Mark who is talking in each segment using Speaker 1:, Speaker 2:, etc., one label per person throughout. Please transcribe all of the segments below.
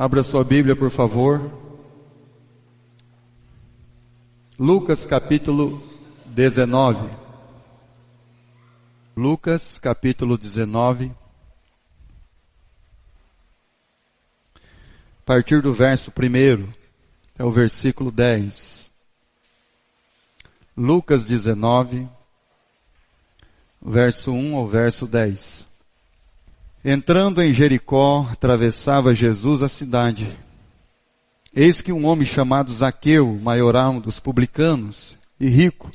Speaker 1: Abra sua Bíblia, por favor. Lucas capítulo 19. Lucas capítulo 19. A partir do verso 1 até o versículo 10. Lucas 19, verso 1 ao verso 10. Entrando em Jericó, atravessava Jesus a cidade. Eis que um homem chamado Zaqueu, maioral dos publicanos e rico,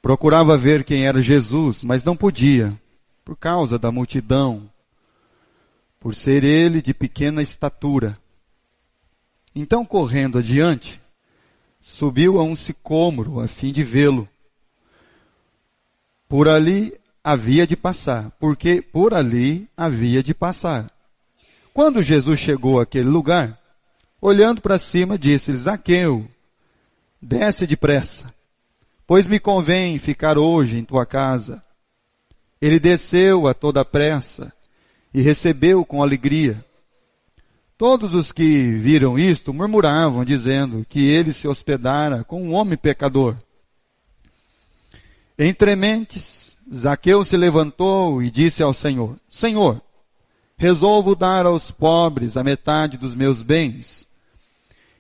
Speaker 1: procurava ver quem era Jesus, mas não podia, por causa da multidão, por ser ele de pequena estatura. Então, correndo adiante, subiu a um sicômoro a fim de vê-lo. Por ali havia de passar, porque por ali havia de passar. Quando Jesus chegou àquele lugar, olhando para cima, disse-lhe: Zaqueu, desce depressa, pois me convém ficar hoje em tua casa. Ele desceu a toda pressa e recebeu com alegria. Todos os que viram isto murmuravam, dizendo que ele se hospedara com um homem pecador. Entre mentes, Zaqueu se levantou e disse ao Senhor: Senhor, resolvo dar aos pobres a metade dos meus bens.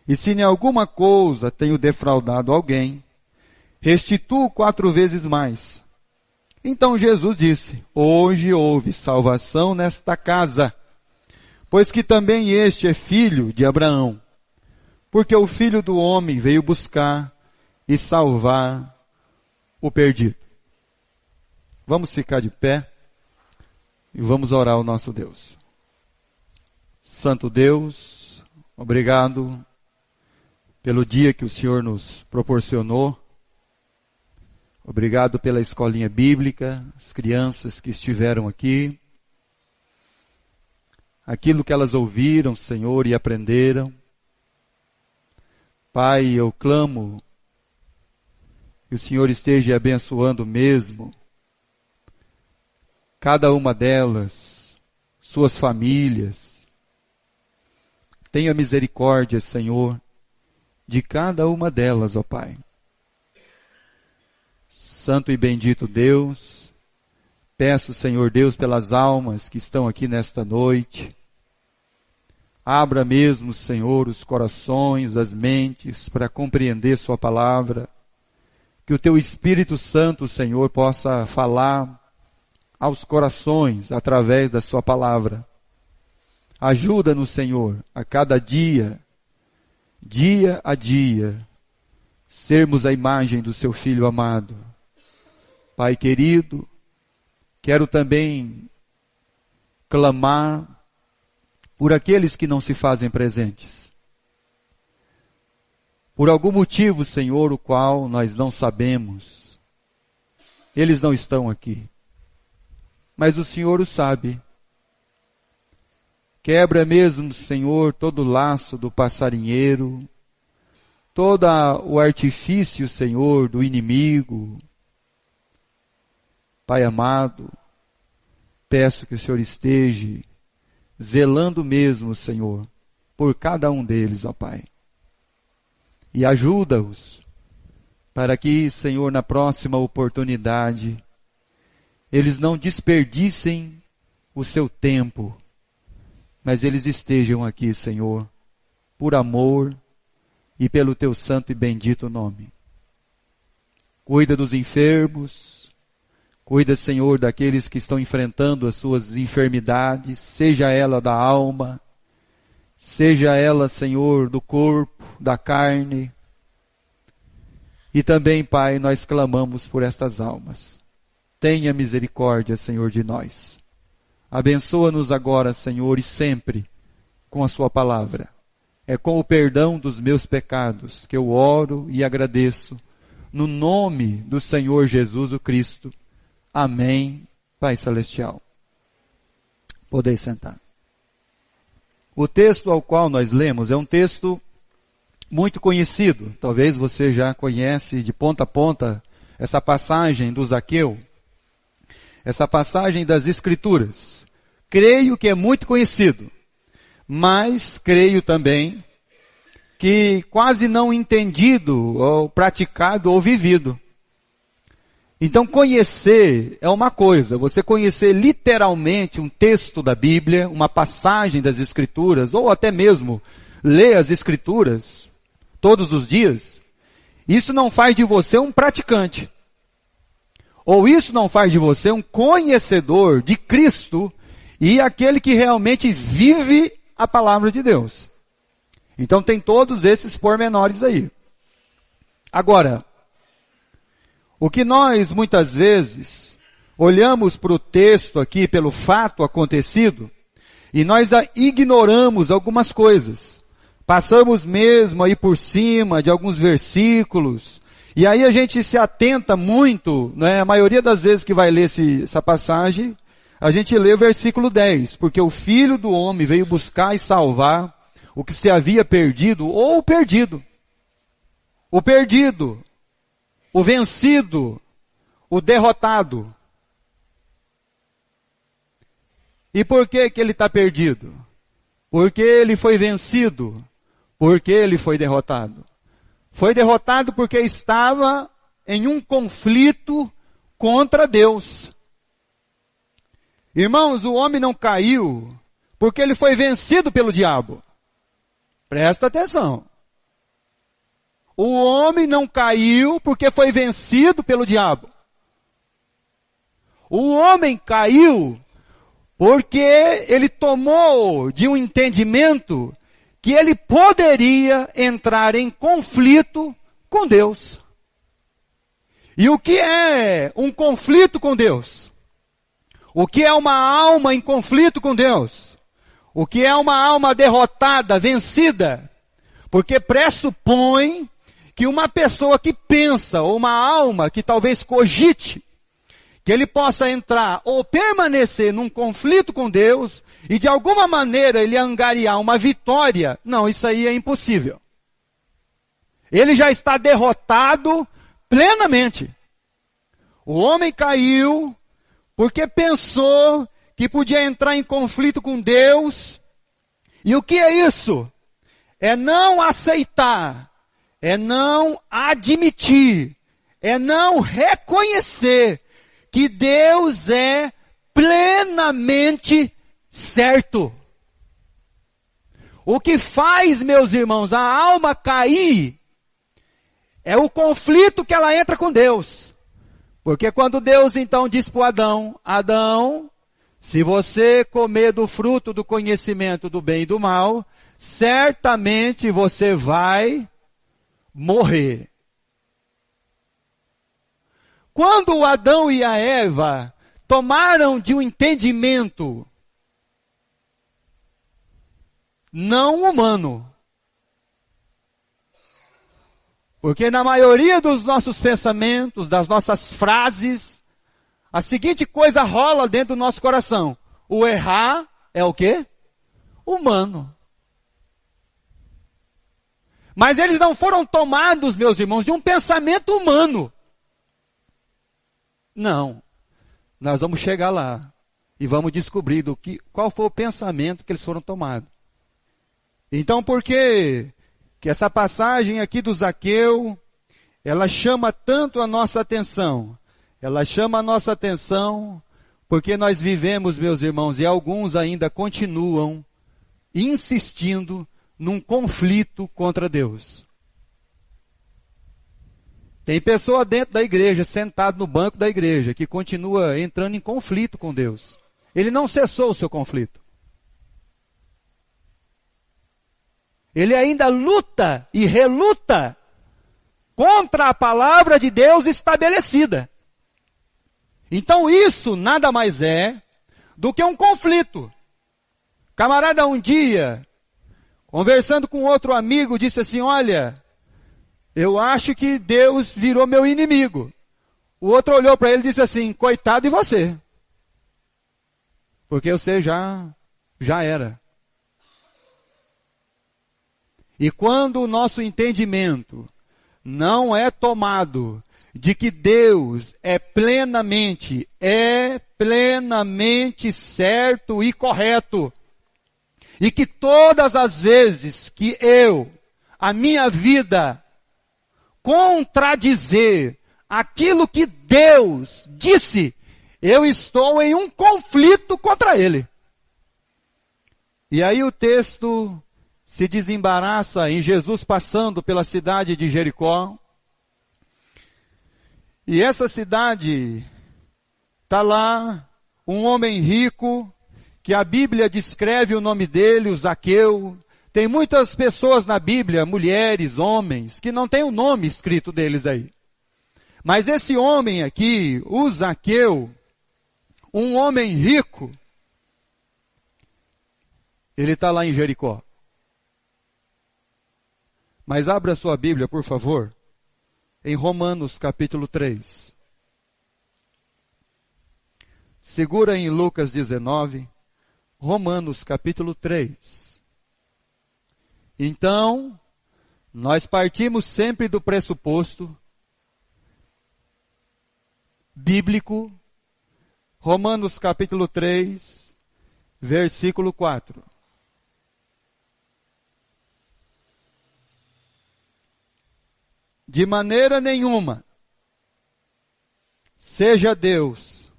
Speaker 1: E se em alguma coisa tenho defraudado alguém, restituo 4 vezes mais. Então Jesus disse: Hoje houve salvação nesta casa, pois que também este é filho de Abraão. Porque o Filho do Homem veio buscar e salvar o perdido. Vamos ficar de pé e vamos orar ao nosso Deus. Santo Deus, obrigado pelo dia que o Senhor nos proporcionou. Obrigado pela escolinha bíblica, as crianças que estiveram aqui. Aquilo que elas ouviram, Senhor, e aprenderam. Pai, eu clamo que o Senhor esteja abençoando mesmo cada uma delas, suas famílias. Tenha misericórdia, Senhor, de cada uma delas, ó Pai. Santo e bendito Deus, peço, Senhor Deus, pelas almas que estão aqui nesta noite. Abra mesmo, Senhor, os corações, as mentes, para compreender sua palavra. Que o teu Espírito Santo, Senhor, possa falar aos corações através da sua palavra. Ajuda-nos, Senhor, a cada dia, dia a dia, sermos a imagem do seu Filho amado. Pai querido, quero também clamar por aqueles que não se fazem presentes. Por algum motivo, Senhor, o qual nós não sabemos, eles não estão aqui. Mas o Senhor o sabe. Quebra mesmo, Senhor, todo o laço do passarinheiro, todo o artifício, Senhor, do inimigo. Pai amado, peço que o Senhor esteja zelando mesmo, Senhor, por cada um deles, ó Pai. E ajuda-os para que, Senhor, na próxima oportunidade, eles não desperdicem o seu tempo, mas eles estejam aqui, Senhor, por amor e pelo teu santo e bendito nome. Cuida dos enfermos, cuida, Senhor, daqueles que estão enfrentando as suas enfermidades, seja ela da alma, seja ela, Senhor, do corpo, da carne. E também, Pai, nós clamamos por estas almas. Tenha misericórdia, Senhor, de nós. Abençoa-nos agora, Senhor, e sempre com a sua palavra. É com o perdão dos meus pecados que eu oro e agradeço, no nome do Senhor Jesus o Cristo. Amém, Pai Celestial. Podeis sentar. O texto ao qual nós lemos é um texto muito conhecido. Talvez você já conhece de ponta a ponta essa passagem do Zaqueu. Essa passagem das Escrituras. Creio que é muito conhecido. mas creio também que quase não entendido, ou praticado, ou vivido. Então conhecer é uma coisa, você conhecer literalmente um texto da Bíblia, uma passagem das Escrituras, ou até mesmo ler as Escrituras todos os dias, isso não faz de você um praticante. Ou isso não faz de você um conhecedor de Cristo e aquele que realmente vive a palavra de Deus. Então tem todos esses pormenores aí. Agora, o que nós muitas vezes olhamos para o texto aqui, pelo fato acontecido, e nós ignoramos algumas coisas. Passamos mesmo aí por cima de alguns versículos, e aí a gente se atenta muito, né? A maioria das vezes que vai ler essa passagem, a gente lê o versículo 10, porque o Filho do Homem veio buscar e salvar o que se havia perdido, ou o perdido. O perdido, o vencido, o derrotado. E por que que ele está perdido? Porque ele foi vencido, porque ele foi derrotado. Foi derrotado porque estava em um conflito contra Deus. Irmãos, o homem não caiu porque ele foi vencido pelo diabo. Presta atenção. O homem não caiu porque foi vencido pelo diabo. O homem caiu porque ele tomou de um entendimento que ele poderia entrar em conflito com Deus. E o que é um conflito com Deus? O que é uma alma em conflito com Deus? O que é uma alma derrotada, vencida? Porque pressupõe que uma pessoa que pensa, ou uma alma que talvez cogite, que ele possa entrar ou permanecer num conflito com Deus e de alguma maneira ele angariar uma vitória, não, isso aí é impossível. Ele já está derrotado plenamente. O homem caiu porque pensou que podia entrar em conflito com Deus. E o que é isso? É não aceitar, é não admitir, é não reconhecer que Deus é plenamente certo. O que faz, meus irmãos, a alma cair é o conflito que ela entra com Deus. Porque quando Deus então diz para Adão, Adão, se você comer do fruto do conhecimento do bem e do mal, certamente você vai morrer. Quando Adão e a Eva tomaram de um entendimento não humano, porque na maioria dos nossos pensamentos, das nossas frases, a seguinte coisa rola dentro do nosso coração: o errar é o quê? Humano. Mas eles não foram tomados, meus irmãos, de um pensamento humano. Não. Nós vamos chegar lá e vamos descobrir qual foi o pensamento que eles foram tomados. Então, por que essa passagem aqui do Zaqueu, ela chama tanto a nossa atenção? Ela chama a nossa atenção porque nós vivemos, meus irmãos, e alguns ainda continuam insistindo num conflito contra Deus. Tem pessoa dentro da igreja, sentado no banco da igreja, que continua entrando em conflito com Deus. Ele não cessou o seu conflito. Ele ainda luta e reluta contra a palavra de Deus estabelecida. Então isso nada mais é do que um conflito. Camarada um dia, conversando com outro amigo, disse assim: olha, eu acho que Deus virou meu inimigo. O outro olhou para ele e disse assim: coitado de você. Porque você já era. E quando o nosso entendimento não é tomado de que Deus é plenamente certo e correto, E que todas as vezes que a minha vida, contradizer aquilo que Deus disse, eu estou em um conflito contra Ele. E aí o texto se desembaraça em Jesus passando pela cidade de Jericó. E essa cidade, está lá um homem rico, que a Bíblia descreve o nome dele, o Zaqueu. Tem muitas pessoas na Bíblia, mulheres, homens, que não tem o nome escrito deles aí. Mas esse homem aqui, o Zaqueu, um homem rico, ele está lá em Jericó. Mas abra sua Bíblia, por favor, em Romanos capítulo 3. Segura em Lucas 19, Romanos capítulo 3. Então, nós partimos sempre do pressuposto bíblico, Romanos capítulo 3, versículo 4. De maneira nenhuma, seja Deus.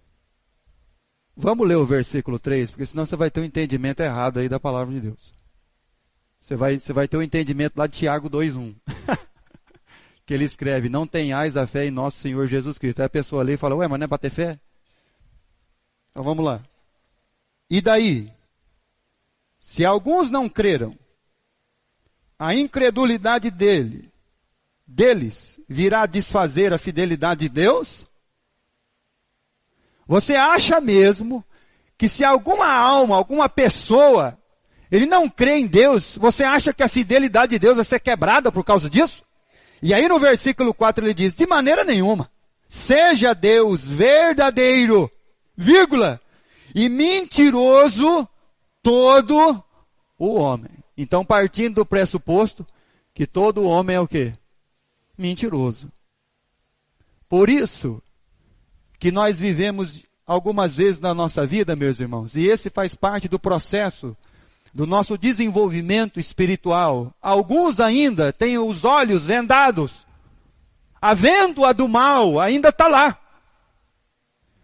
Speaker 1: Vamos ler o versículo 3, porque senão você vai ter um entendimento errado aí da palavra de Deus. Você vai ter um entendimento lá de Tiago 2:1. Que ele escreve, não tenhais a fé em nosso Senhor Jesus Cristo. Aí a pessoa lê e fala, ué, mas não é para ter fé? Então vamos lá. E daí? Se alguns não creram, a incredulidade deles virá desfazer a fidelidade de Deus? Você acha mesmo que se alguma alma, alguma pessoa, ele não crê em Deus, você acha que a fidelidade de Deus vai ser quebrada por causa disso? E aí no versículo 4 ele diz, de maneira nenhuma, seja Deus verdadeiro, vírgula, e mentiroso todo o homem. Então partindo do pressuposto que todo homem é o quê? Mentiroso. Por isso que nós vivemos algumas vezes na nossa vida, meus irmãos, e esse faz parte do processo do nosso desenvolvimento espiritual. Alguns ainda têm os olhos vendados. A vêndula do mal ainda está lá.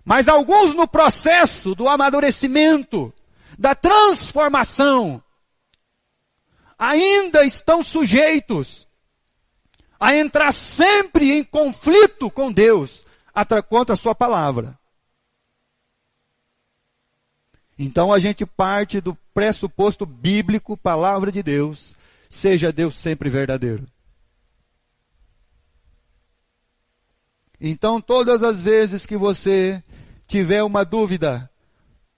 Speaker 1: Mas alguns no processo do amadurecimento, da transformação, ainda estão sujeitos a entrar sempre em conflito com Deus, contra a sua palavra. Então a gente parte do pressuposto bíblico, palavra de Deus, seja Deus sempre verdadeiro. Então todas as vezes que você tiver uma dúvida,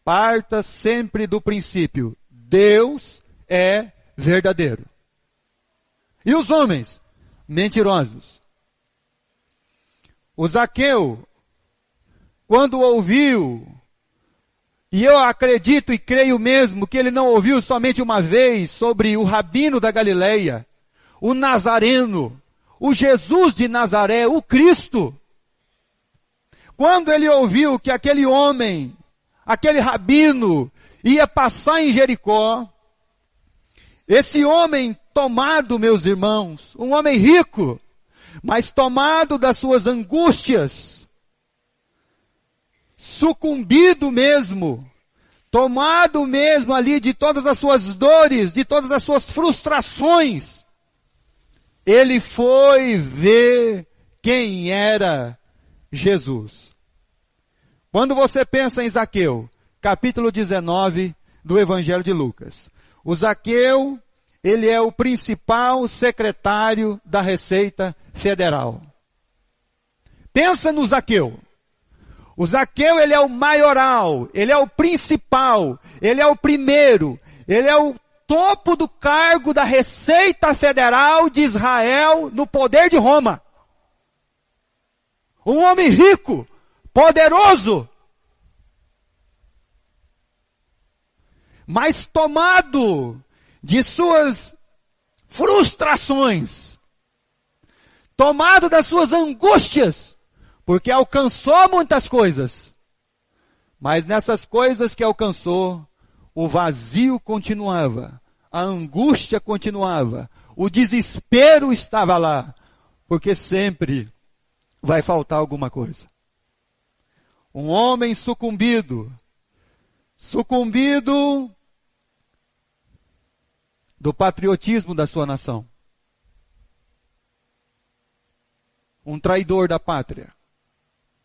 Speaker 1: parta sempre do princípio, Deus é verdadeiro. E os homens? Mentirosos. O Zaqueu, quando ouviu, e eu acredito e creio mesmo que ele não ouviu somente uma vez sobre o Rabino da Galileia, o Nazareno, o Jesus de Nazaré, o Cristo. Quando ele ouviu que aquele homem, aquele Rabino, ia passar em Jericó, esse homem tomado, meus irmãos, um homem rico, mas tomado das suas angústias, sucumbido mesmo, tomado mesmo ali de todas as suas dores, de todas as suas frustrações, ele foi ver quem era Jesus. Quando você pensa em Zaqueu, capítulo 19 do Evangelho de Lucas, o Zaqueu, ele é o principal secretário da Receita Federal. Pensa no Zaqueu. O Zaqueu, ele é o maioral, ele é o principal, ele é o primeiro, ele é o topo do cargo da Receita Federal de Israel no poder de Roma. Um homem rico, poderoso, mas tomado de suas frustrações, tomado das suas angústias, porque alcançou muitas coisas, mas nessas coisas que alcançou, o vazio continuava, a angústia continuava, o desespero estava lá, porque sempre vai faltar alguma coisa. Um homem sucumbido do patriotismo da sua nação. Um traidor da pátria.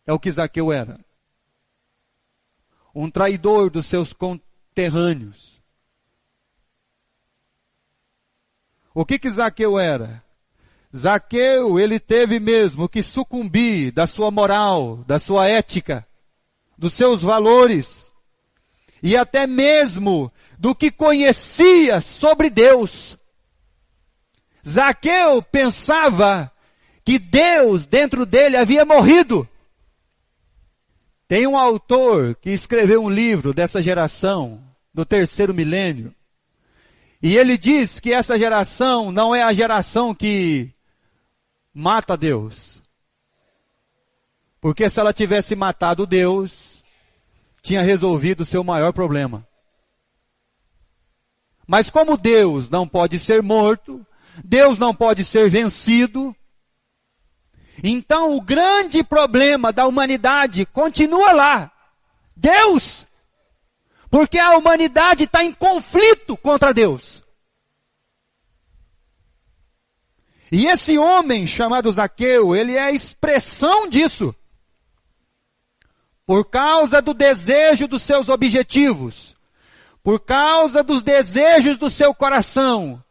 Speaker 1: É o que Zaqueu era. Um traidor dos seus conterrâneos. O que Zaqueu era? Zaqueu, ele teve mesmo que sucumbir da sua moral, da sua ética, dos seus valores, e até mesmo do que conhecia sobre Deus. Zaqueu pensava que Deus dentro dele havia morrido. Tem um autor que escreveu um livro dessa geração, do terceiro milênio, e ele diz que essa geração não é a geração que mata Deus. Porque se ela tivesse matado Deus, tinha resolvido o seu maior problema. Mas como Deus não pode ser morto, Deus não pode ser vencido, então o grande problema da humanidade continua lá. Deus! Porque a humanidade está em conflito contra Deus. E esse homem chamado Zaqueu, ele é a expressão disso. Por causa do desejo dos seus objetivos, por causa dos desejos do seu coração,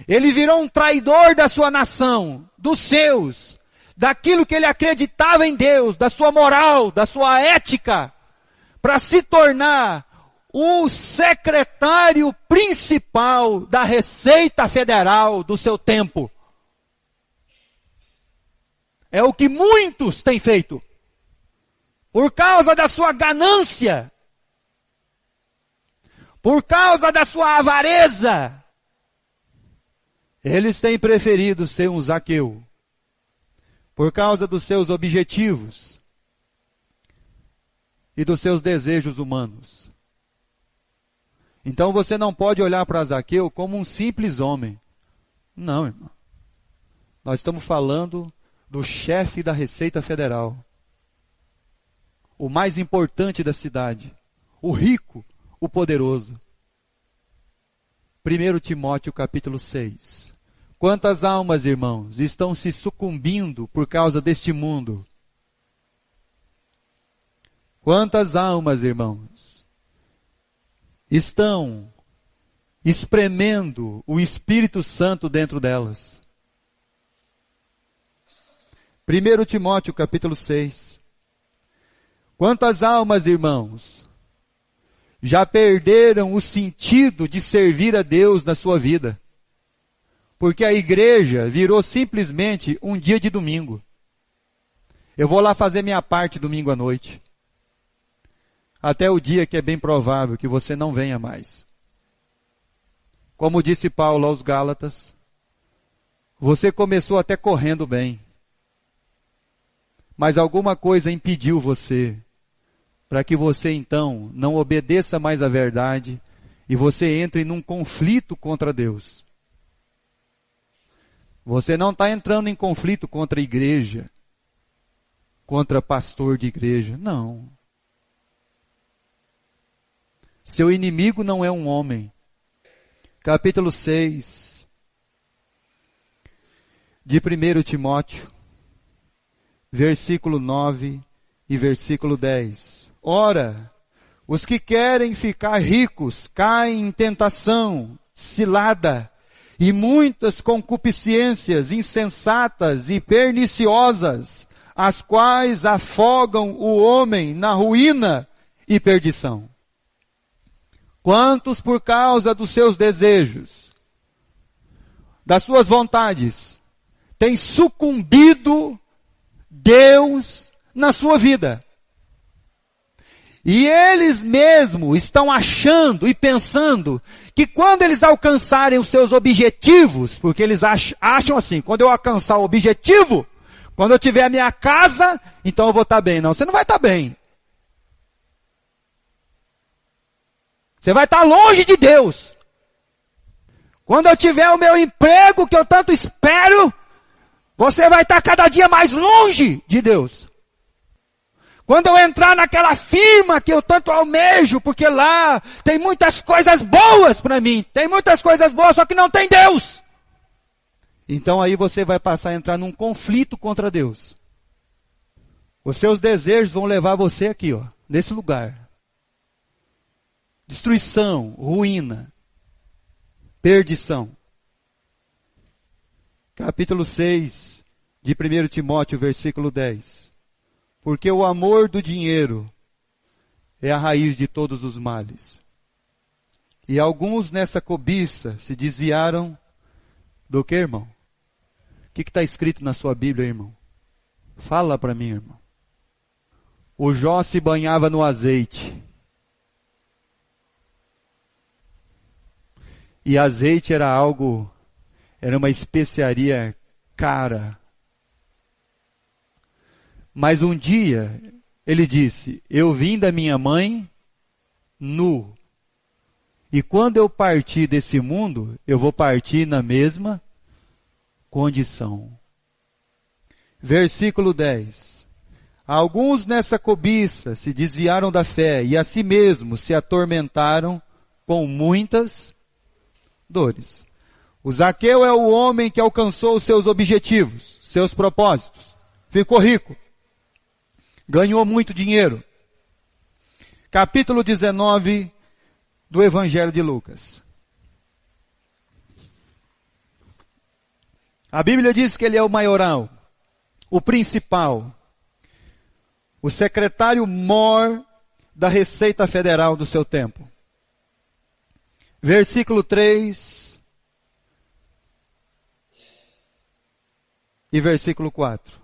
Speaker 1: ele virou um traidor da sua nação, dos seus, daquilo que ele acreditava em Deus, da sua moral, da sua ética, para se tornar o secretário principal da Receita Federal do seu tempo. É o que muitos têm feito. Por causa da sua ganância, por causa da sua avareza, eles têm preferido ser um Zaqueu. Por causa dos seus objetivos e dos seus desejos humanos. Então você não pode olhar para Zaqueu como um simples homem. Não, irmão. Nós estamos falando do chefe da Receita Federal. O mais importante da cidade. O rico, o poderoso. 1 Timóteo capítulo 6. Quantas almas, irmãos, estão se sucumbindo por causa deste mundo? Quantas almas, irmãos, estão espremendo o Espírito Santo dentro delas? 1 Timóteo capítulo 6. Quantas almas, irmãos, já perderam o sentido de servir a Deus na sua vida? Porque a igreja virou simplesmente um dia de domingo. Eu vou lá fazer minha parte domingo à noite. Até o dia que é bem provável que você não venha mais. Como disse Paulo aos Gálatas, você começou até correndo bem. Mas alguma coisa impediu você, para que você então não obedeça mais à verdade e você entre num conflito contra Deus. Você não está entrando em conflito contra a igreja, contra pastor de igreja, não. Seu inimigo não é um homem. Capítulo 6 de 1 Timóteo, versículo 9 e versículo 10. Ora, os que querem ficar ricos caem em tentação, cilada, e muitas concupiscências insensatas e perniciosas, as quais afogam o homem na ruína e perdição. Quantos por causa dos seus desejos, das suas vontades, têm sucumbido Deus na sua vida? E eles mesmos estão achando e pensando que quando eles alcançarem os seus objetivos, porque eles acham assim, quando eu alcançar o objetivo, quando eu tiver a minha casa, então eu vou estar bem. Não, você não vai estar bem. Você vai estar longe de Deus. Quando eu tiver o meu emprego que eu tanto espero, você vai estar cada dia mais longe de Deus. Quando eu entrar naquela firma que eu tanto almejo, porque lá tem muitas coisas boas para mim, tem muitas coisas boas, só que não tem Deus. Então aí você vai passar a entrar num conflito contra Deus. Os seus desejos vão levar você aqui, ó, nesse lugar. Destruição, ruína, perdição. Capítulo 6 de 1 Timóteo, versículo 10. Porque o amor do dinheiro é a raiz de todos os males. E alguns nessa cobiça se desviaram do que, irmão? O que está escrito na sua Bíblia, irmão? Fala para mim, irmão. O Jó se banhava no azeite. E azeite era uma especiaria cara. Mas um dia, ele disse, eu vim da minha mãe nu. E quando eu partir desse mundo, eu vou partir na mesma condição. Versículo 10. Alguns nessa cobiça se desviaram da fé e a si mesmos se atormentaram com muitas dores. O Zaqueu é o homem que alcançou os seus objetivos, seus propósitos. Ficou rico. Ganhou muito dinheiro. Capítulo 19 do Evangelho de Lucas. A Bíblia diz que ele é o maioral, o principal, o secretário-mor da Receita Federal do seu tempo. Versículo 3 e versículo 4.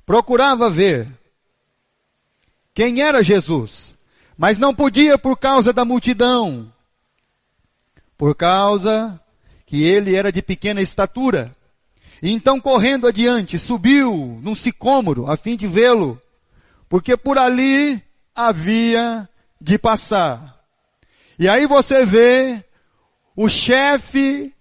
Speaker 1: Procurava ver quem era Jesus, mas não podia por causa da multidão, por causa que ele era de pequena estatura. E então, correndo adiante, subiu num sicômoro a fim de vê-lo, porque por ali havia de passar. E aí você vê o chefe,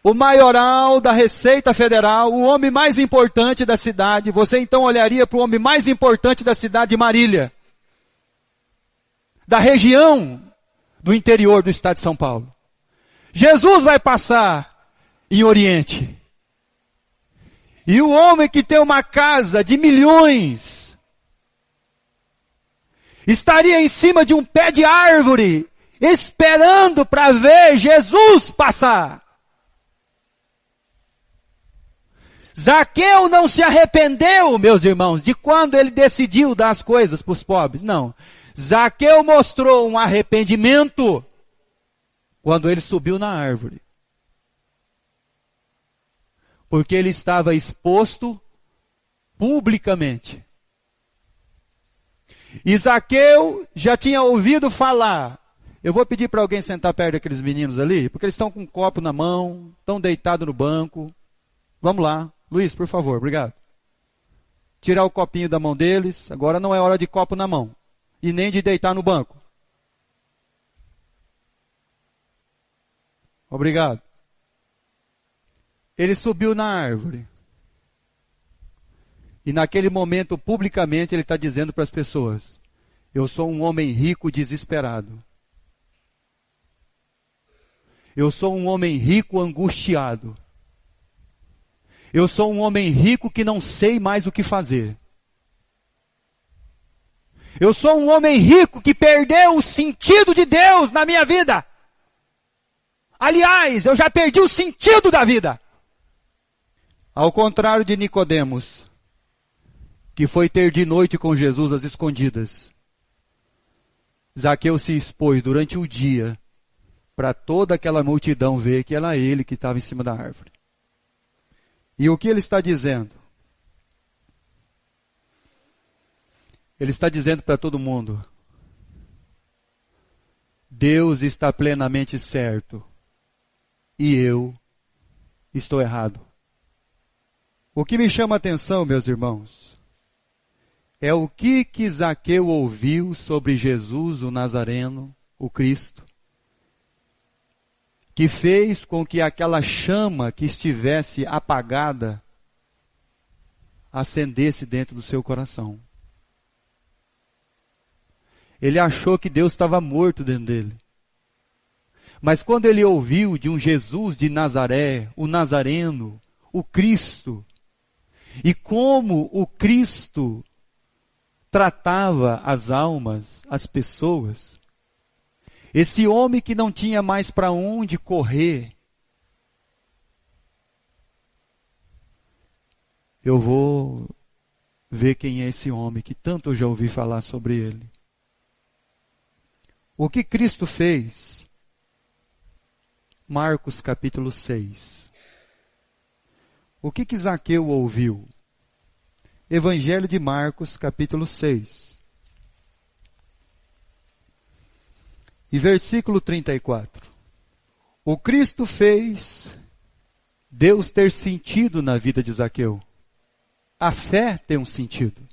Speaker 1: o maioral da Receita Federal, o homem mais importante da cidade. Você então olharia para o homem mais importante da cidade de Marília, da região do interior do estado de São Paulo. Jesus vai passar em Oriente. E o homem que tem uma casa de milhões estaria em cima de um pé de árvore, esperando para ver Jesus passar. Zaqueu não se arrependeu, meus irmãos, de quando ele decidiu dar as coisas para os pobres. Não. Zaqueu mostrou um arrependimento quando ele subiu na árvore. Porque ele estava exposto publicamente. E Zaqueu já tinha ouvido falar. Eu vou pedir para alguém sentar perto daqueles meninos ali, porque eles estão com um copo na mão, estão deitados no banco. Vamos lá. Luiz, por favor, obrigado. Tirar o copinho da mão deles. Agora não é hora de copo na mão. E nem de deitar no banco. Obrigado. Ele subiu na árvore. E naquele momento, publicamente, ele está dizendo para as pessoas, eu sou um homem rico desesperado. Eu sou um homem rico angustiado. Eu sou um homem rico que não sei mais o que fazer. Eu sou um homem rico que perdeu o sentido de Deus na minha vida. Aliás, eu já perdi o sentido da vida. Ao contrário de Nicodemos, que foi ter de noite com Jesus às escondidas, Zaqueu se expôs durante o dia para toda aquela multidão ver que era ele que estava em cima da árvore. E o que ele está dizendo? Ele está dizendo para todo mundo, Deus está plenamente certo e eu estou errado. O que me chama a atenção, meus irmãos, é o que Zaqueu ouviu sobre Jesus, o Nazareno, o Cristo, que fez com que aquela chama que estivesse apagada acendesse dentro do seu coração. Ele achou que Deus estava morto dentro dele. Mas quando ele ouviu de um Jesus de Nazaré, o Nazareno, o Cristo, e como o Cristo tratava as almas, as pessoas, esse homem que não tinha mais para onde correr, eu vou ver quem é esse homem que tanto eu já ouvi falar sobre ele. O que Cristo fez? Marcos capítulo 6. O que Zaqueu ouviu? Evangelho de Marcos capítulo 6. E versículo 34. O Cristo fez Deus ter sentido na vida de Zaqueu. A fé tem um sentido.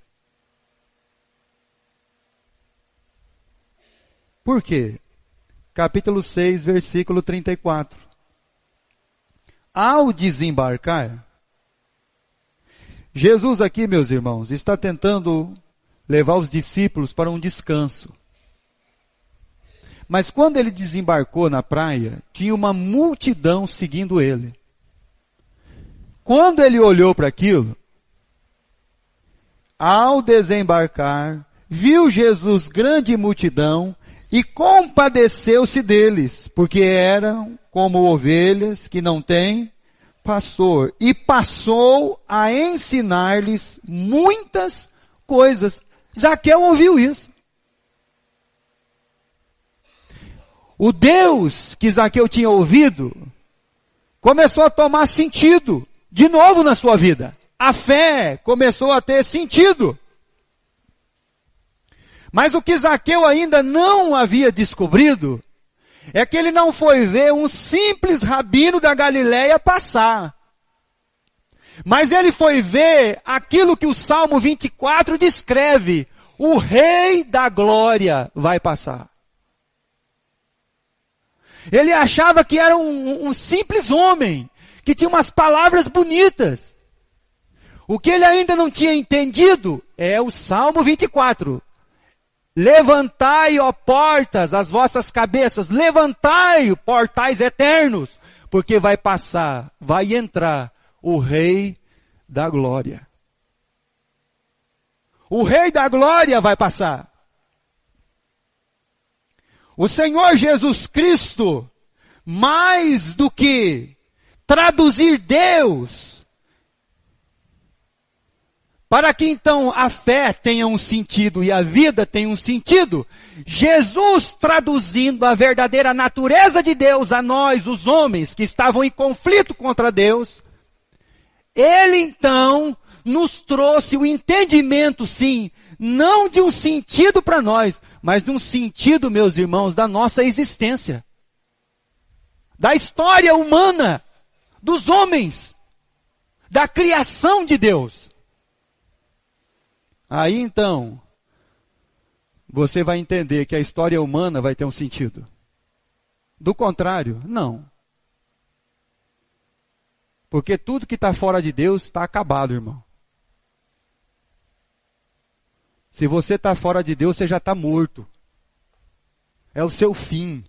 Speaker 1: Por quê? Capítulo 6, versículo 34. Ao desembarcar, Jesus aqui, meus irmãos, está tentando levar os discípulos para um descanso. Mas quando ele desembarcou na praia, tinha uma multidão seguindo ele. Quando ele olhou para aquilo, ao desembarcar, viu Jesus grande multidão e compadeceu-se deles, porque eram como ovelhas que não têm pastor, e passou a ensinar-lhes muitas coisas. Zaqueu ouviu isso. O Deus que Zaqueu tinha ouvido começou a tomar sentido de novo na sua vida. A fé começou a ter sentido. Mas o que Zaqueu ainda não havia descobrido é que ele não foi ver um simples rabino da Galileia passar. Mas ele foi ver aquilo que o Salmo 24 descreve. O Rei da Glória vai passar. Ele achava que era um simples homem, que tinha umas palavras bonitas. O que ele ainda não tinha entendido é o Salmo 24. Levantai, ó portas, as vossas cabeças, levantai, portais eternos, porque vai passar, vai entrar o Rei da Glória. O Rei da Glória vai passar. O Senhor Jesus Cristo, mais do que traduzir Deus, para que então a fé tenha um sentido e a vida tenha um sentido, Jesus traduzindo a verdadeira natureza de Deus a nós, os homens que estavam em conflito contra Deus, Ele então nos trouxe o entendimento, sim, não de um sentido para nós, mas de um sentido, meus irmãos, da nossa existência. Da história humana, dos homens, da criação de Deus. Aí então, você vai entender que a história humana vai ter um sentido. Do contrário, não. Porque tudo que está fora de Deus está acabado, irmão. Se você está fora de Deus, você já está morto. É o seu fim.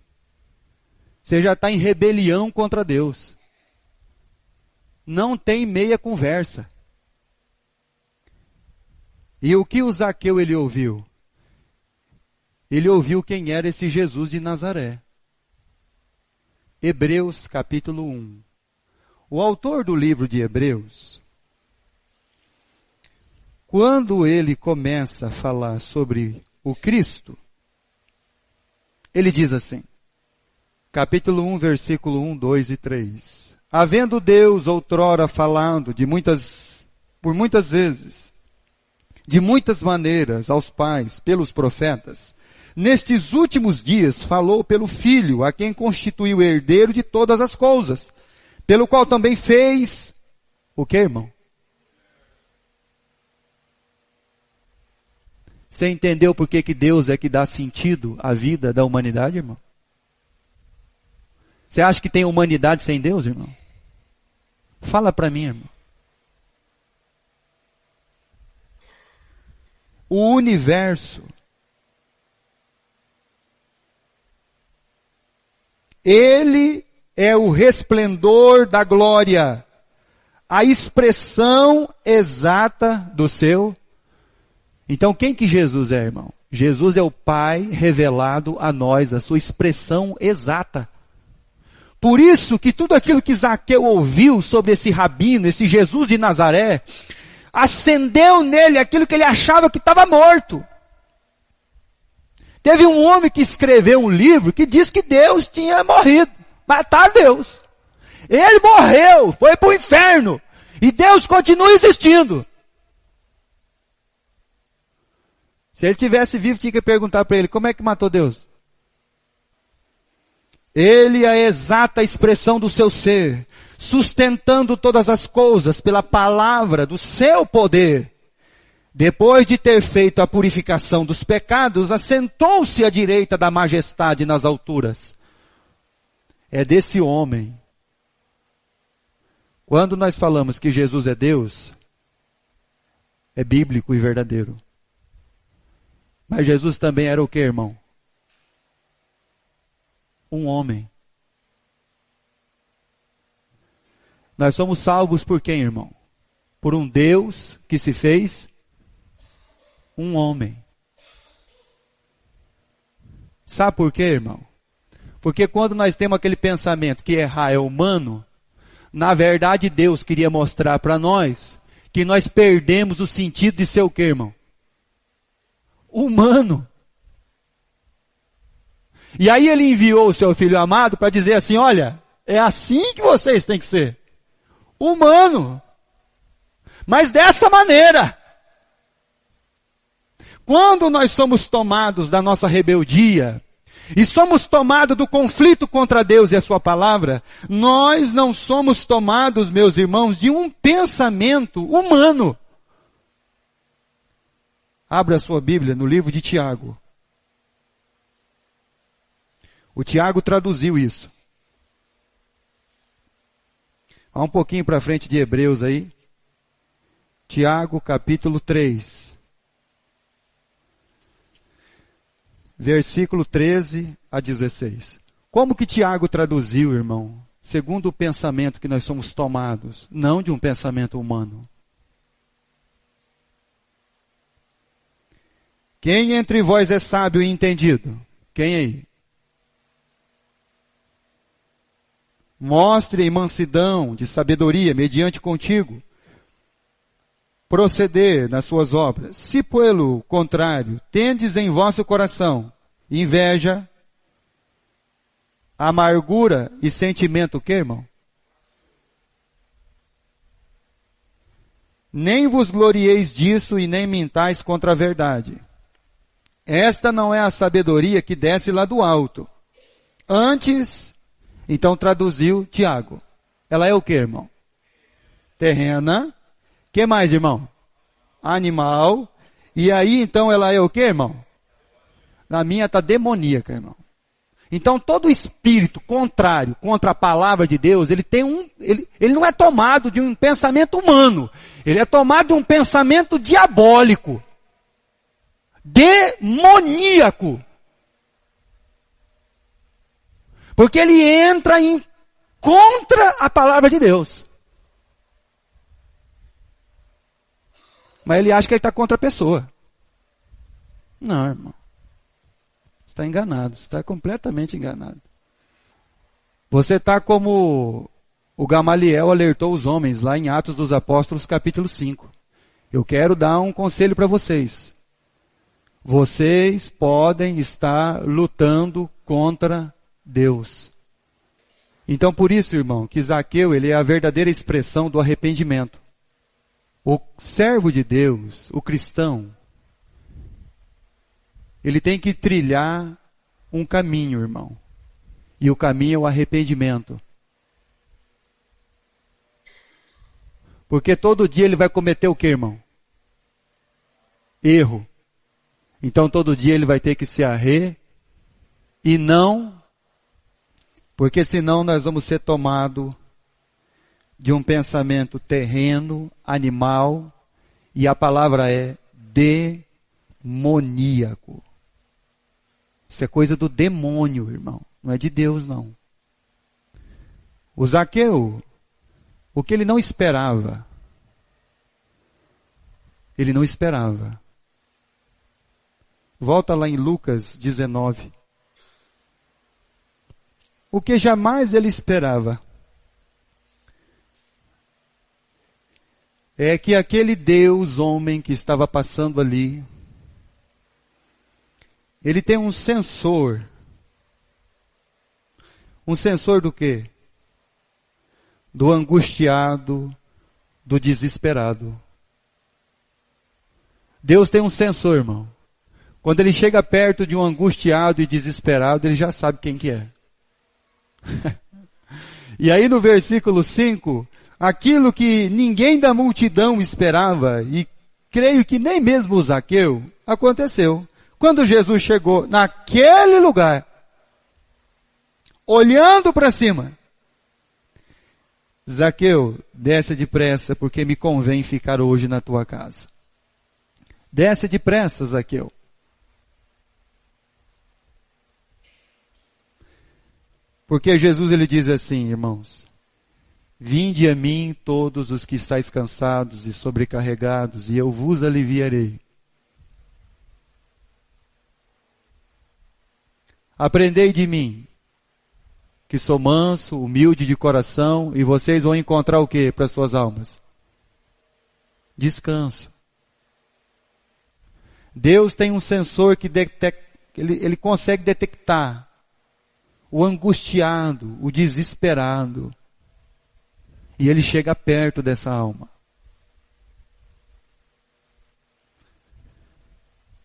Speaker 1: Você já está em rebelião contra Deus. Não tem meia conversa. E o que o Zaqueu ele ouviu? Ele ouviu quem era esse Jesus de Nazaré. Hebreus capítulo 1. O autor do livro de Hebreus, quando ele começa a falar sobre o Cristo, ele diz assim, capítulo 1, versículo 1, 2 e 3. Havendo Deus outrora falado por muitas vezes, de muitas maneiras aos pais, pelos profetas, nestes últimos dias falou pelo Filho, a quem constituiu herdeiro de todas as coisas, pelo qual também fez, o que, irmão? Você entendeu por que Deus é que dá sentido à vida da humanidade, irmão? Você acha que tem humanidade sem Deus, irmão? Fala para mim, irmão. O universo, ele é o resplendor da glória, a expressão exata do seu. Então quem que Jesus é, irmão? Jesus é o Pai revelado a nós, a sua expressão exata. Por isso que tudo aquilo que Zaqueu ouviu sobre esse rabino, esse Jesus de Nazaré, acendeu nele aquilo que ele achava que estava morto. Teve um homem que escreveu um livro que diz que Deus tinha morrido, mataram Deus. Ele morreu, foi para o inferno, e Deus continua existindo. Se ele tivesse vivo, tinha que perguntar para ele, como é que matou Deus? Ele é a exata expressão do seu ser, sustentando todas as coisas pela palavra do seu poder. Depois de ter feito a purificação dos pecados, assentou-se à direita da majestade nas alturas. É desse homem. Quando nós falamos que Jesus é Deus, é bíblico e verdadeiro. Mas Jesus também era o que, irmão? Um homem. Nós somos salvos por quem, irmão? Por um Deus que se fez um homem. Sabe por quê, irmão? Porque quando nós temos aquele pensamento que errar é humano, na verdade Deus queria mostrar para nós que nós perdemos o sentido de ser o quê, irmão? Humano. E aí ele enviou o seu filho amado para dizer assim, olha, é assim que vocês têm que ser. Humano. Mas dessa maneira. Quando nós somos tomados da nossa rebeldia, e somos tomados do conflito contra Deus e a sua palavra, nós não somos tomados, meus irmãos, de um pensamento humano. Abra a sua Bíblia no livro de Tiago. O Tiago traduziu isso. Vá um pouquinho para frente de Hebreus aí. Tiago, capítulo 3. Versículo 13 a 16. Como que Tiago traduziu, irmão? Segundo o pensamento que nós somos tomados, não de um pensamento humano. Quem entre vós é sábio e entendido? Quem aí? Mostre em mansidão de sabedoria mediante contigo proceder nas suas obras. Se pelo contrário, tendes em vosso coração inveja, amargura e sentimento, o que, irmão? Nem vos glorieis disso e nem mintais contra a verdade. Esta não é a sabedoria que desce lá do alto. Antes, então traduziu Tiago. Ela é o que, irmão? Terrena. Que mais, irmão? Animal. E aí, então, ela é o que, irmão? Na minha está demoníaca, irmão. Então, todo espírito contrário contra a palavra de Deus, ele não é tomado de um pensamento humano. Ele é tomado de um pensamento diabólico. Demoníaco. Porque ele entra contra a palavra de Deus. Mas ele acha que ele está contra a pessoa. Não, irmão. Você está enganado. Você está completamente enganado. Você está como o Gamaliel alertou os homens lá em Atos dos Apóstolos, capítulo 5. Eu quero dar um conselho para vocês. Vocês podem estar lutando contra Deus. Então, por isso, irmão, que Zaqueu, ele é a verdadeira expressão do arrependimento. O servo de Deus, o cristão, ele tem que trilhar um caminho, irmão. E o caminho é o arrependimento. Porque todo dia ele vai cometer o que, irmão? Erro. Então todo dia ele vai ter que se arrer e não, porque senão nós vamos ser tomados de um pensamento terreno, animal, e a palavra é demoníaco. Isso é coisa do demônio, irmão, não é de Deus, não. O Zaqueu, o que ele não esperava, ele não esperava. Volta lá em Lucas 19. O que jamais ele esperava é que aquele Deus, homem que estava passando ali, ele tem um sensor. Um sensor do quê? Do angustiado, do desesperado. Deus tem um sensor, irmão. Quando ele chega perto de um angustiado e desesperado, ele já sabe quem que é. E aí no versículo 5, aquilo que ninguém da multidão esperava, e creio que nem mesmo o Zaqueu, aconteceu. Quando Jesus chegou naquele lugar, olhando para cima, Zaqueu, desce depressa, porque me convém ficar hoje na tua casa. Desce depressa, Zaqueu. Porque Jesus ele diz assim, irmãos: vinde a mim todos os que estáis cansados e sobrecarregados, e eu vos aliviarei. Aprendei de mim, que sou manso, humilde de coração, e vocês vão encontrar o que para suas almas? Descanso. Deus tem um sensor que ele consegue detectar o angustiado, o desesperado. E ele chega perto dessa alma.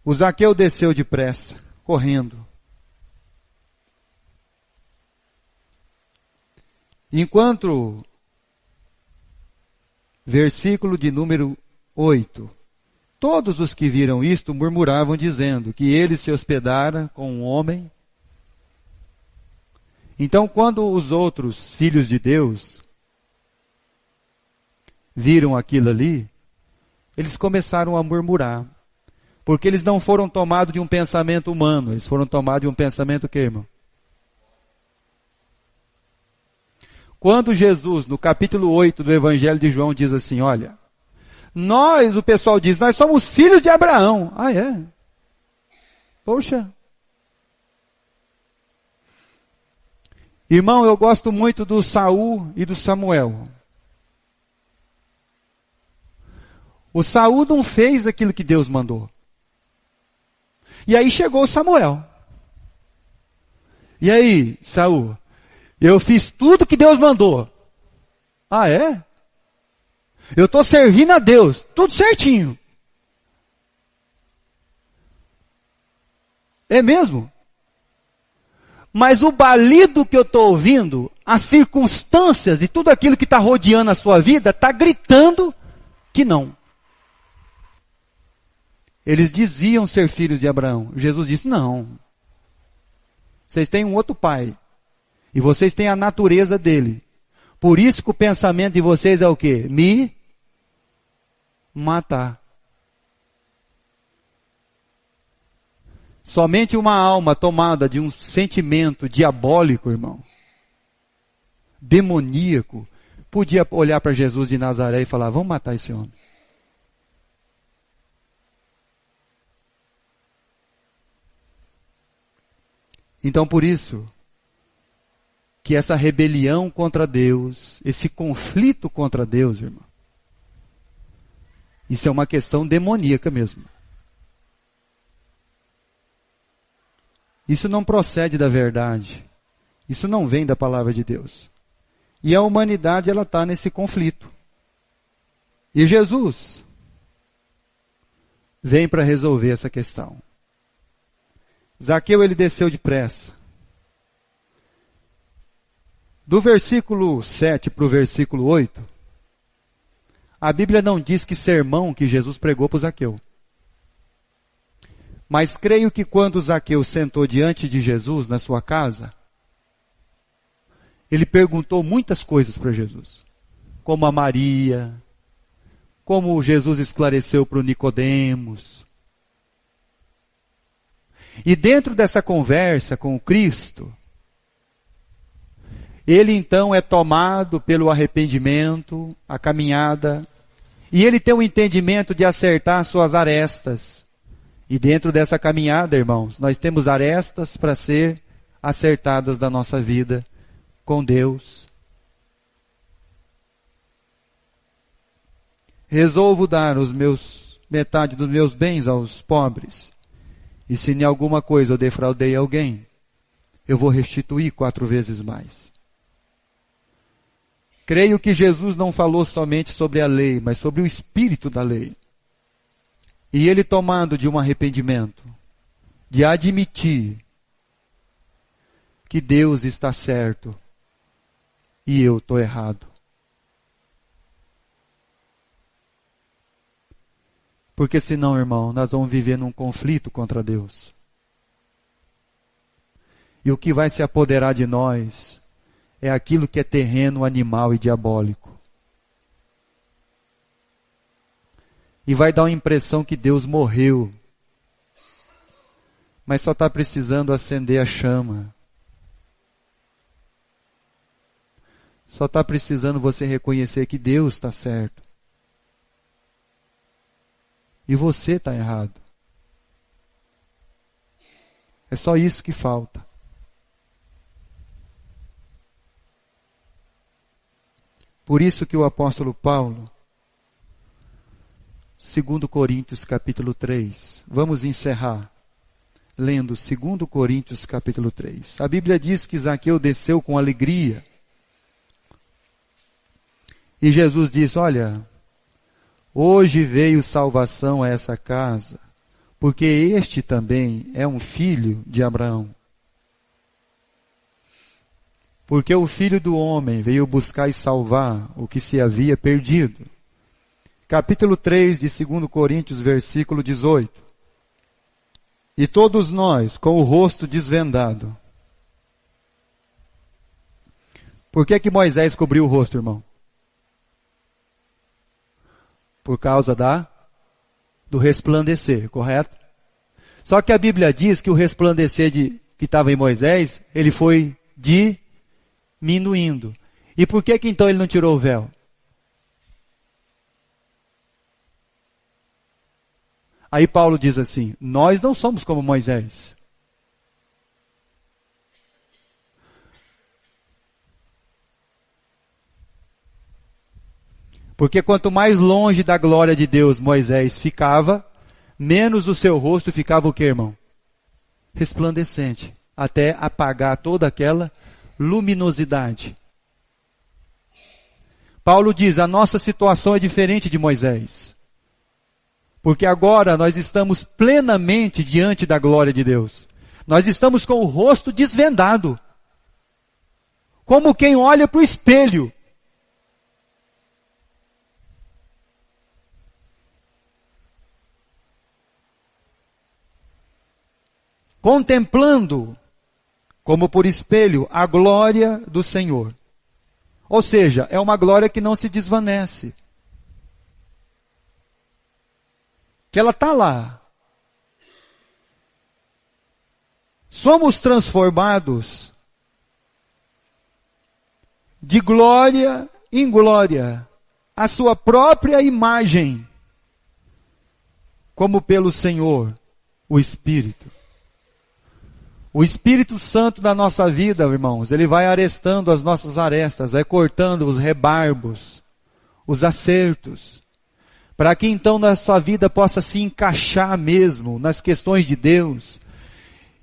Speaker 1: O Zaqueu desceu depressa, correndo. Enquanto, versículo de número 8, todos os que viram isto murmuravam, dizendo que ele se hospedara com um homem. Então, quando os outros filhos de Deus viram aquilo ali, eles começaram a murmurar. Porque eles não foram tomados de um pensamento humano, eles foram tomados de um pensamento que, irmão? Quando Jesus, no capítulo 8 do Evangelho de João, diz assim, olha, o pessoal diz, nós somos filhos de Abraão. Ah, é? Poxa. Irmão, eu gosto muito do Saul e do Samuel. O Saul não fez aquilo que Deus mandou. E aí chegou o Samuel. E aí, Saul, eu fiz tudo que Deus mandou. Ah, é? Eu estou servindo a Deus, tudo certinho. É mesmo? Mas o balido que eu estou ouvindo, as circunstâncias e tudo aquilo que está rodeando a sua vida, está gritando que não. Eles diziam ser filhos de Abraão. Jesus disse, não. Vocês têm um outro pai. E vocês têm a natureza dele. Por isso que o pensamento de vocês é o quê? Me matar. Somente uma alma tomada de um sentimento diabólico, irmão, demoníaco, podia olhar para Jesus de Nazaré e falar, vamos matar esse homem. Então por isso, que essa rebelião contra Deus, esse conflito contra Deus, irmão, isso é uma questão demoníaca mesmo. Isso não procede da verdade. Isso não vem da palavra de Deus. E a humanidade, ela está nesse conflito. E Jesus vem para resolver essa questão. Zaqueu, ele desceu depressa. Do versículo 7 para o versículo 8, a Bíblia não diz que sermão que Jesus pregou para o Zaqueu. Mas creio que quando Zaqueu sentou diante de Jesus na sua casa, ele perguntou muitas coisas para Jesus. Como a Maria, como Jesus esclareceu para o Nicodemos. E dentro dessa conversa com o Cristo, ele então é tomado pelo arrependimento, a caminhada, e ele tem o entendimento de acertar suas arestas. E dentro dessa caminhada, irmãos, nós temos arestas para ser acertadas da nossa vida com Deus. Resolvo dar metade dos meus bens aos pobres. E se em alguma coisa eu defraudei alguém, eu vou restituir 4 vezes mais. Creio que Jesus não falou somente sobre a lei, mas sobre o espírito da lei. E ele tomando de um arrependimento, de admitir que Deus está certo e eu estou errado. Porque senão, irmão, nós vamos viver num conflito contra Deus. E o que vai se apoderar de nós é aquilo que é terreno, animal e diabólico. E vai dar uma impressão que Deus morreu. Mas só está precisando acender a chama. Só está precisando você reconhecer que Deus está certo. E você está errado. É só isso que falta. Por isso que o apóstolo Paulo, 2 Coríntios capítulo 3, vamos encerrar lendo 2 Coríntios capítulo 3. A Bíblia diz que Zaqueu desceu com alegria. E Jesus disse, olha, hoje veio salvação a essa casa, porque este também é um filho de Abraão. Porque o Filho do Homem veio buscar e salvar o que se havia perdido. Capítulo 3 de 2 Coríntios, versículo 18. E todos nós, com o rosto desvendado. Por que Moisés cobriu o rosto, irmão? Por causa do resplandecer, correto? Só que a Bíblia diz que o resplandecer que estava em Moisés, ele foi diminuindo. E por que então ele não tirou o véu? Aí Paulo diz assim, nós não somos como Moisés. Porque quanto mais longe da glória de Deus Moisés ficava, menos o seu rosto ficava o quê, irmão? Resplandecente. Até apagar toda aquela luminosidade. Paulo diz, a nossa situação é diferente de Moisés. Porque agora nós estamos plenamente diante da glória de Deus. Nós estamos com o rosto desvendado. Como quem olha para o espelho. Contemplando, como por espelho, a glória do Senhor. Ou seja, é uma glória que não se desvanece. Que ela está lá. Somos transformados de glória em glória, a sua própria imagem, como pelo Senhor, o Espírito. O Espírito Santo da nossa vida, irmãos, ele vai arestando as nossas arestas, vai cortando os rebarbos, os acertos, para que então nossa vida possa se encaixar mesmo nas questões de Deus,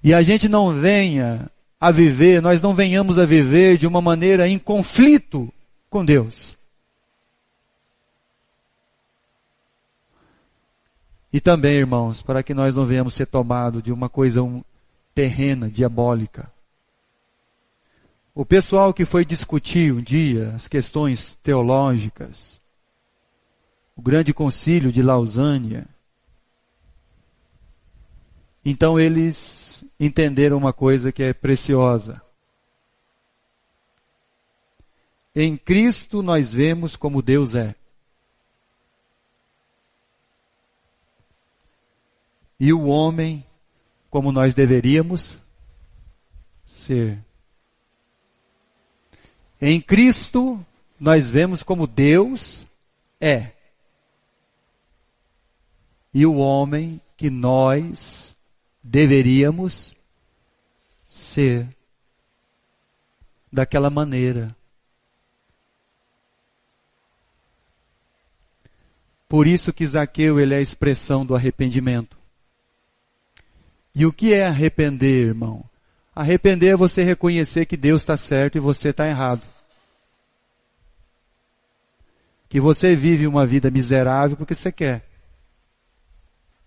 Speaker 1: e a gente não venha a viver, nós não venhamos a viver de uma maneira em conflito com Deus. E também, irmãos, para que nós não venhamos ser tomados de uma coisa terrena, diabólica. O pessoal que foi discutir um dia as questões teológicas, o grande concílio de Lausânia, Então eles entenderam uma coisa que é preciosa. Em Cristo nós vemos como Deus é. E o homem como nós deveríamos ser. Em Cristo nós vemos como Deus é. E o homem que nós deveríamos ser. Daquela maneira. Por isso que Zaqueu ele é a expressão do arrependimento. E o que é arrepender, irmão? Arrepender é você reconhecer que Deus está certo e você está errado. Que você vive uma vida miserável porque você quer.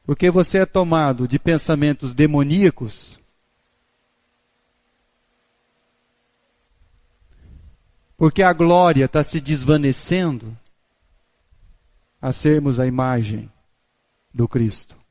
Speaker 1: Porque você é tomado de pensamentos demoníacos. Porque a glória está se desvanecendo a sermos a imagem do Cristo.